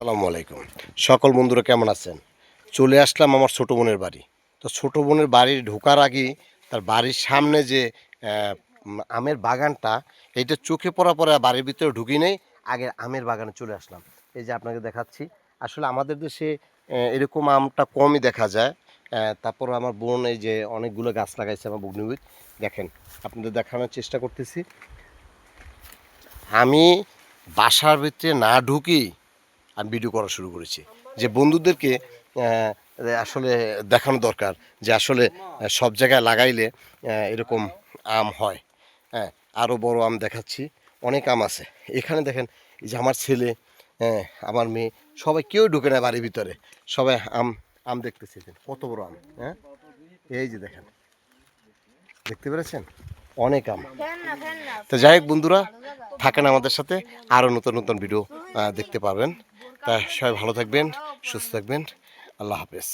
আসসালামু আলাইকুম। সকল বন্ধুরা কেমন আছেন? চলে আসলাম আমার ছোট বোনের বাড়ি। তো ছোট বোনের বাড়ি ঢোকার আগেই তার বাড়ির সামনে যে আমের বাগানটা, এইটা চোখে পড়ার পরে বাড়ির ভিতরে ঢুকি নেই, আগে আমের বাগানে চলে আসলাম। এই যে আপনাকে দেখাচ্ছি। আসলে আমাদের দেশে এরকম আমটা কমই দেখা যায়। তারপর আমার বোন এই যে অনেকগুলো গাছ লাগাইছে আমার ভগ্নিপতি। দেখেন, আপনাদের দেখানোর চেষ্টা করতেছি। আমি বাসার ভিতরে না ঢুকেই আমি ভিডিও করা শুরু করেছি, যে বন্ধুদেরকে আসলে দেখানো দরকার যে আসলে সব জায়গায় লাগাইলে এরকম আম হয়। হ্যাঁ, আরও বড় আম দেখাচ্ছি, অনেক আম আছে এখানে। দেখেন, এই যে আমার ছেলে, হ্যাঁ, আমার মেয়ে, সবাই কেউ ঢুকে না বাড়ির ভিতরে, সবাই আম আম দেখতেছে। কত বড় আম! হ্যাঁ, এই যে দেখেন, দেখতে পেরেছেন, অনেক আম। তো যাই হোক বন্ধুরা, থাকেন আমাদের সাথে, আরও নতুন নতুন ভিডিও দেখতে পাবেন। তা সবাই ভালো থাকবেন, সুস্থ থাকবেন। আল্লাহ হাফেজ।